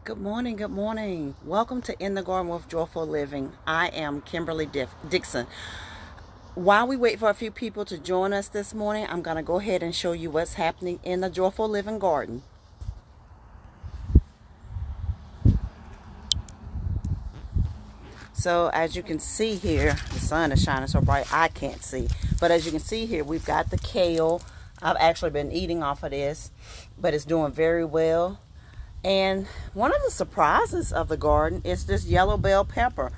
Good morning, good morning. Welcome to In the Garden with Joyful Living. I am Kimberly Dixon. While we wait for a few people to join us this morning, I'm going to go ahead and show you what's happening in the Joyful Living garden. So as you can see here, the sun is shining so bright I can't see. But as you can see here, we've got the kale. I've actually been eating off of this, but it's doing very well. And one of the surprises of the garden is this yellow bell pepper.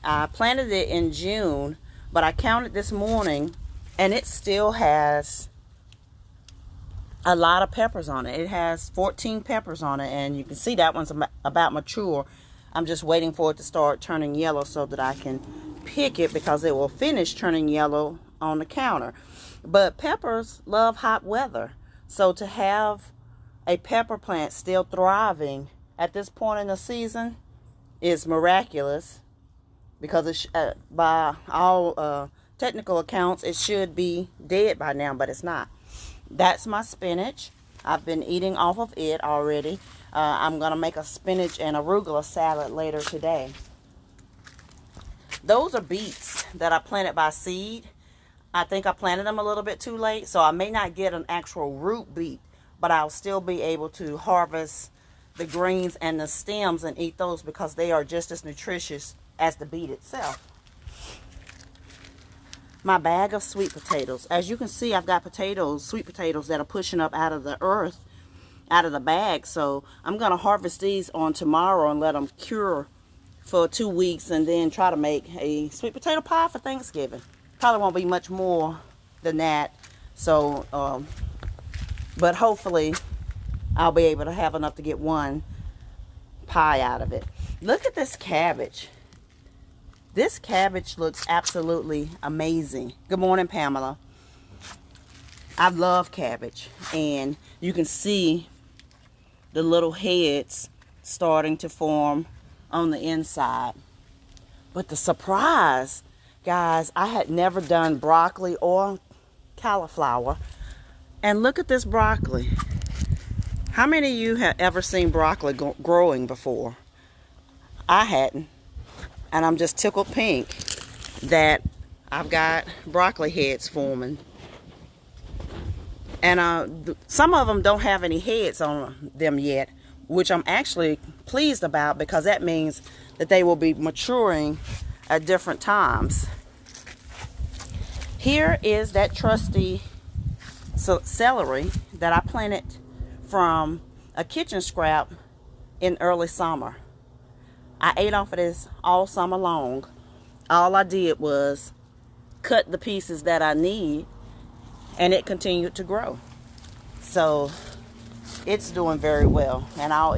I planted it in June, but I counted this morning and it still has a lot of peppers on it. It has 14 peppers on it, and you can see that one's about mature. I'm just waiting for it to start turning yellow so that I can pick it, because it will finish turning yellow on the counter. But peppers love hot weather, so to have a pepper plant still thriving at this point in the season is miraculous, because it's, by all technical accounts, it should be dead by now, but it's not. That's my spinach. I've been eating off of it already. I'm going to make a spinach and arugula salad later today. Those are beets that I planted by seed. I think I planted them a little bit too late, so I may not get an actual root beet, but I'll still be able to harvest the greens and the stems and eat those, because they are just as nutritious as the beet itself. My bag of sweet potatoes. As you can see, I've got sweet potatoes that are pushing up out of the earth, out of the bag. So I'm going to harvest these on tomorrow and let them cure for 2 weeks, and then try to make a sweet potato pie for Thanksgiving. Probably won't be much more than that. So, but hopefully I'll be able to have enough to get one pie out of it. Look at this cabbage. This cabbage looks absolutely amazing. Good morning, Pamela. I love cabbage, and you can see the little heads starting to form on the inside. But the surprise, guys, I had never done broccoli or cauliflower. And look at this broccoli. How many of you have ever seen broccoli growing before? I hadn't. And I'm just tickled pink that I've got broccoli heads forming. And some of them don't have any heads on them yet, which I'm actually pleased about, because that means that they will be maturing at different times. Here is that trusty celery that I planted from a kitchen scrap in early summer. I ate off of this all summer long. All I did was cut the pieces that I need, and it continued to grow. So it's doing very well, and I'll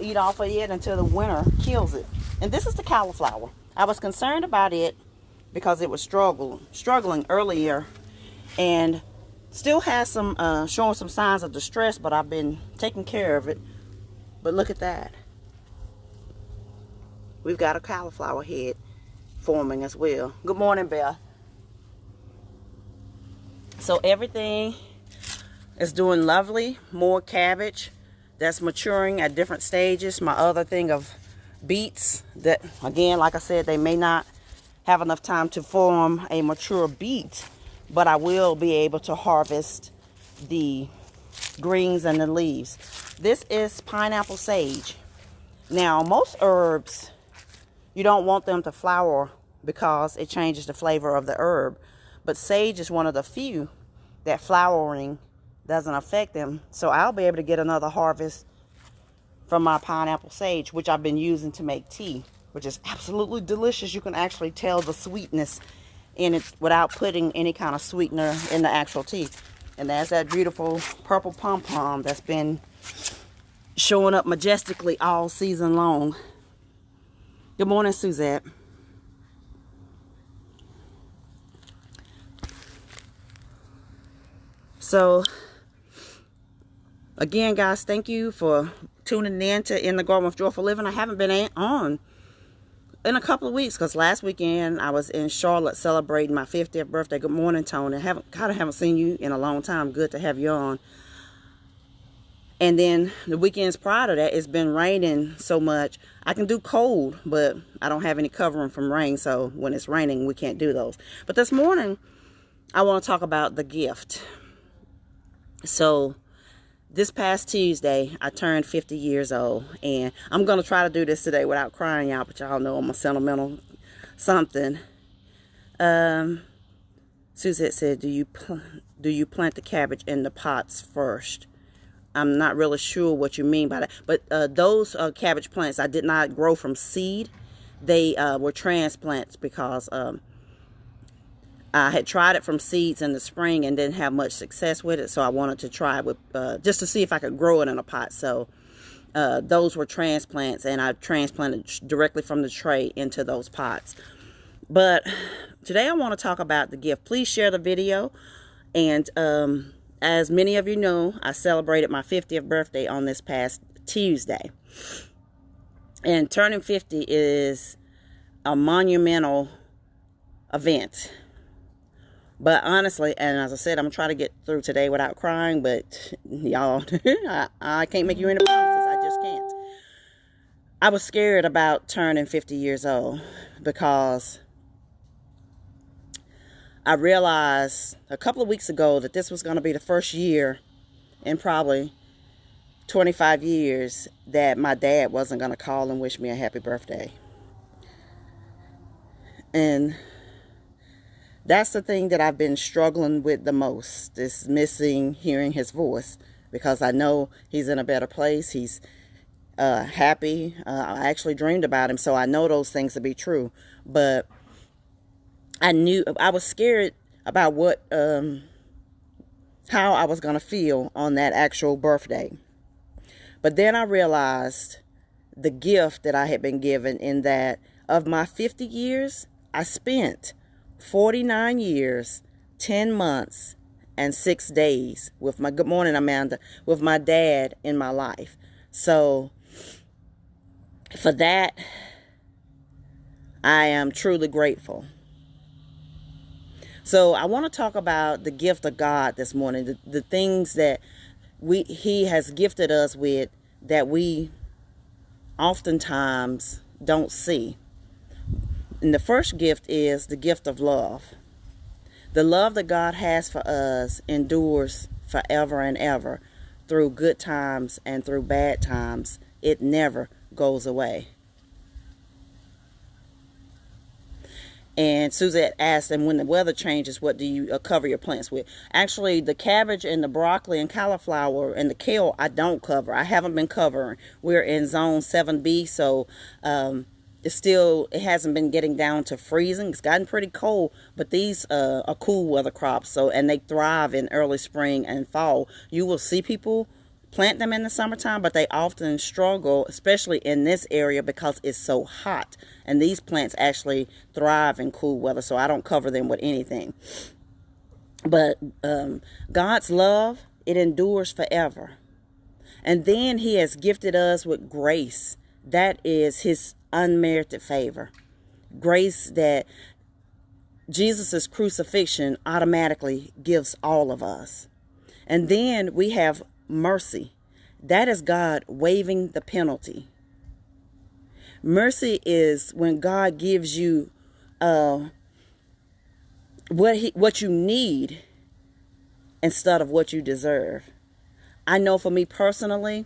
eat off of it until the winter kills it. And this is the cauliflower. I was concerned about it because it was struggling earlier, and still has some showing some signs of distress, but I've been taking care of it. But look at that. We've got a cauliflower head forming as well. Good morning, Beth. So everything is doing lovely. More cabbage that's maturing at different stages. My other thing of beets that, again, like I said, they may not have enough time to form a mature beet, but I will be able to harvest the greens and the leaves. This is pineapple sage. Now, most herbs, you don't want them to flower because it changes the flavor of the herb. But sage is one of the few that flowering doesn't affect them. So I'll be able to get another harvest from my pineapple sage, which I've been using to make tea, which is absolutely delicious. You can actually tell the sweetness in it without putting any kind of sweetener in the actual tea. And there's that beautiful purple pom-pom that's been showing up majestically all season long. Good morning, Suzette. So, again, guys, thank you for tuning in to In the Garden with Joyful Living. I haven't been on in a couple of weeks, because last weekend I was in Charlotte celebrating my 50th birthday. Good morning, Tony. I haven't seen you in a long time. Good to have you on. And then the weekends prior to that, it's been raining so much. I can do cold, but I don't have any covering from rain. So when it's raining, we can't do those. But this morning, I want to talk about the gift. So this past Tuesday, I turned 50 years old. And I'm going to try to do this today without crying out. But y'all know I'm a sentimental something. Suzette said, do you plant the cabbage in the pots first? I'm not really sure what you mean by that. But those cabbage plants, I did not grow from seed. They were transplants because I had tried it from seeds in the spring and didn't have much success with it. So I wanted to try it with, just to see if I could grow it in a pot. So those were transplants, and I transplanted directly from the tray into those pots. But today I want to talk about the gift. Please share the video. And as many of you know, I celebrated my 50th birthday on this past Tuesday. And turning 50 is a monumental event. But honestly, and as I said, I'm going to try to get through today without crying. But y'all, I can't make you any promises. I just can't. I was scared about turning 50 years old because I realized a couple of weeks ago that this was going to be the first year in probably 25 years that my dad wasn't going to call and wish me a happy birthday. And that's the thing that I've been struggling with the most, is missing hearing his voice, because I know he's in a better place. He's happy. I actually dreamed about him, so I know those things to be true. But I was scared about how I was going to feel on that actual birthday. But then I realized the gift that I had been given, in that of my 50 years, I spent 49 years, 10 months, and 6 days with my, good morning, Amanda, with my dad in my life. So for that, I am truly grateful. So I want to talk about the gift of God this morning, the things that He has gifted us with that we oftentimes don't see. And the first gift is the gift of love. The love that God has for us endures forever and ever, through good times and through bad times. It never goes away. And Suzette asked, and when the weather changes, what do you cover your plants with? Actually, the cabbage and the broccoli and cauliflower and the kale, I don't cover. I haven't been covering. We're in zone 7B, so it hasn't been getting down to freezing. It's gotten pretty cold, but these are cool weather crops, so, and they thrive in early spring and fall. You will see people plant them in the summertime, but they often struggle, especially in this area, because it's so hot. And these plants actually thrive in cool weather, so I don't cover them with anything. But God's love, it endures forever. And then He has gifted us with grace. That is His unmerited favor. Grace that Jesus' crucifixion automatically gives all of us. And then we have mercy. That is God waiving the penalty. Mercy is when God gives you what you need instead of what you deserve. I know for me personally,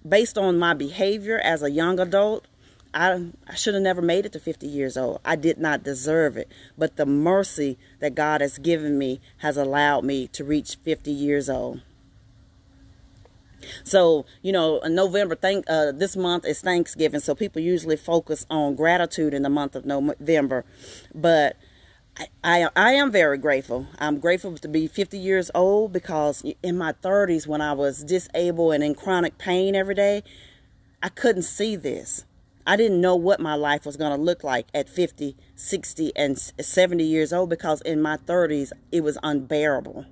based on my behavior as a young adult, I should have never made it to 50 years old. I did not deserve it. But the mercy that God has given me has allowed me to reach 50 years old. So, in November, this month is Thanksgiving, so people usually focus on gratitude in the month of November. But I am very grateful. I'm grateful to be 50 years old, because in my 30s, when I was disabled and in chronic pain every day, I couldn't see this. I didn't know what my life was going to look like at 50, 60, and 70 years old, because in my 30s, it was unbearable.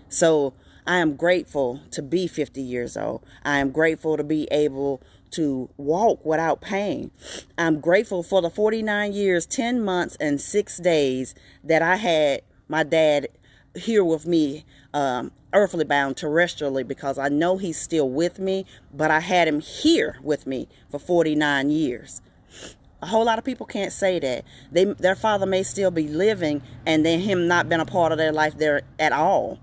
So I am grateful to be 50 years old. I am grateful to be able to walk without pain. I'm grateful for the 49 years, 10 months, and 6 days that I had my dad here with me earthly bound, terrestrially, because I know he's still with me, but I had him here with me for 49 years. A whole lot of people can't say that. Their father may still be living, and then him not been a part of their life there at all.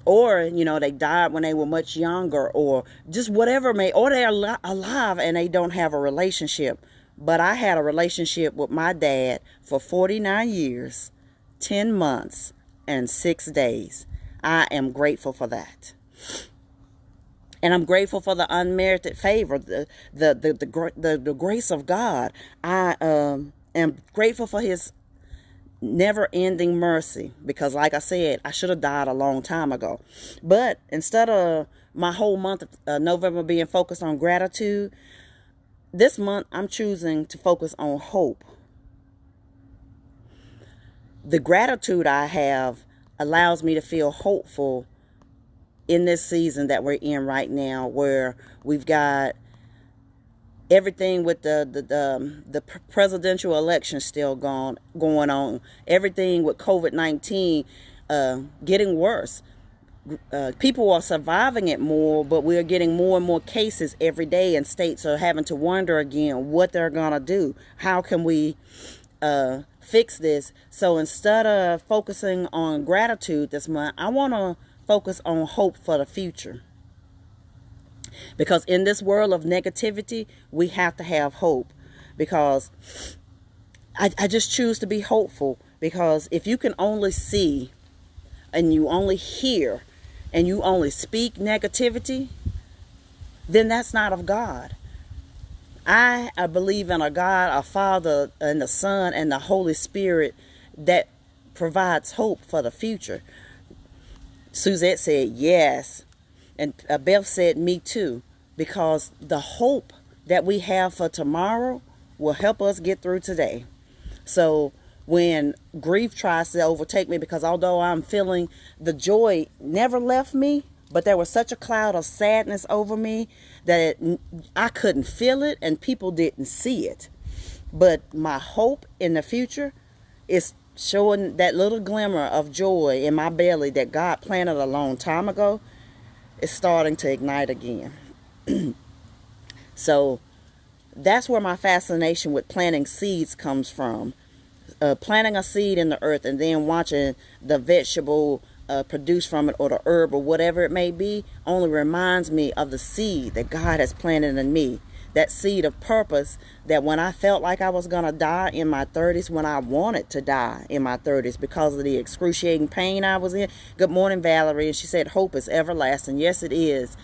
Or, you know, they died when they were much younger, or just whatever or they're alive and they don't have a relationship. But I had a relationship with my dad for 49 years, 10 months, and 6 days. I am grateful for that. And I'm grateful for the unmerited favor, the grace of God. I am grateful for his never-ending mercy, because like I said, I should have died a long time ago. But instead of my whole month of November being focused on gratitude, this month I'm choosing to focus on hope. The gratitude I have allows me to feel hopeful in this season that we're in right now, where we've got everything with the presidential election still going on, everything with COVID-19 getting worse. People are surviving it more, but we're getting more and more cases every day, and states are having to wonder again what they're gonna do. How can we fix this? So instead of focusing on gratitude this month, I want to focus on hope for the future. Because in this world of negativity, we have to have hope. Because I just choose to be hopeful. Because if you can only see and you only hear and you only speak negativity, then that's not of God. I believe in a God, a Father, and the Son, and the Holy Spirit that provides hope for the future. Suzette said yes. And Beth said me too. Because the hope that we have for tomorrow will help us get through today. So when grief tries to overtake me, because although I'm feeling the joy never left me, but there was such a cloud of sadness over me that I couldn't feel it and people didn't see it. But my hope in the future is showing that little glimmer of joy in my belly that God planted a long time ago is starting to ignite again. So that's where my fascination with planting seeds comes from. Planting a seed in the earth and then watching the vegetable produce from it, or the herb, or whatever it may be, only reminds me of the seed that God has planted in me. That seed of purpose, that when I felt like I was going to die in my 30s, when I wanted to die in my 30s because of the excruciating pain I was in. Good morning, Valerie. And she said, hope is everlasting. Yes, it is.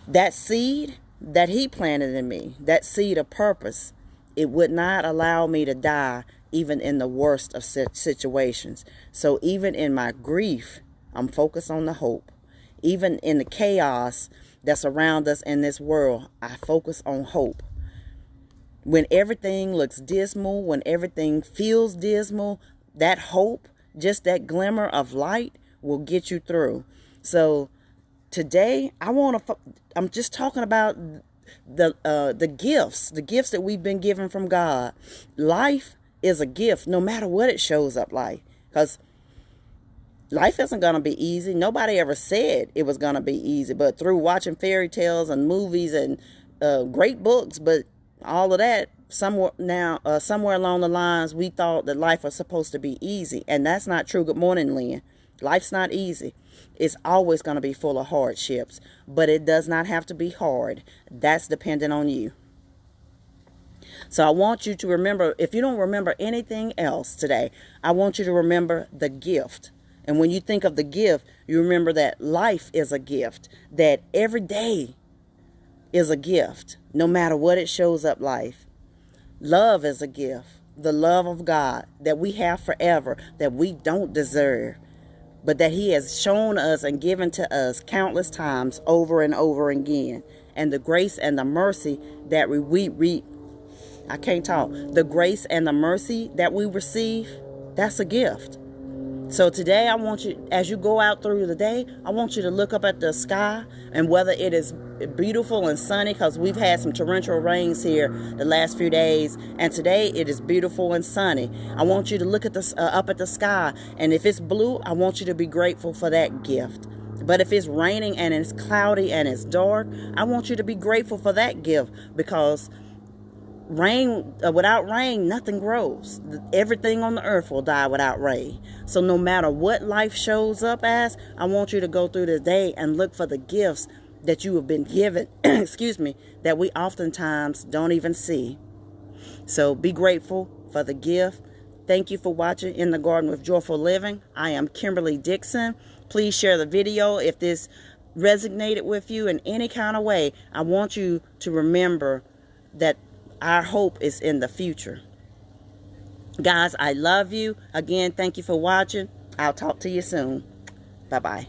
That seed that he planted in me, that seed of purpose, it would not allow me to die even in the worst of situations. So even in my grief, I'm focused on the hope. Even in the chaos that's around us in this world, I focus on hope. When everything looks dismal, when everything feels dismal, that hope, just that glimmer of light, will get you through. So today, I'm just talking about the gifts that we've been given from God. Life is a gift, no matter what it shows up like. Because life isn't going to be easy. Nobody ever said it was going to be easy, but through watching fairy tales and movies and great books, but all of that, somewhere along the lines, we thought that life was supposed to be easy, and that's not true. Good morning, Lynn. Life's not easy. It's always going to be full of hardships, but it does not have to be hard. That's dependent on you. So I want you to remember, if you don't remember anything else today, I want you to remember the gift. And when you think of the gift, you remember that life is a gift, that every day is a gift, no matter what it shows up life. Love is a gift, the love of God that we have forever, that we don't deserve, but that he has shown us and given to us countless times over and over again. And the grace and the mercy that the grace and the mercy that we receive, that's a gift. So today I want you, as you go out through the day, I want you to look up at the sky, and whether it is beautiful and sunny, because we've had some torrential rains here the last few days, and today it is beautiful and sunny. I want you to look at up at the sky, and if it's blue, I want you to be grateful for that gift. But if it's raining and it's cloudy and it's dark, I want you to be grateful for that gift, because rain, without rain, nothing grows. Everything on the earth will die without rain. So no matter what life shows up as, I want you to go through the day and look for the gifts that you have been given, excuse me, that we oftentimes don't even see. So be grateful for the gift. Thank you for watching In the Garden with Joyful Living. I am Kimberly Dixon. Please share the video if this resonated with you in any kind of way. I want you to remember that our hope is in the future. Guys, I love you. Again, thank you for watching. I'll talk to you soon. Bye-bye.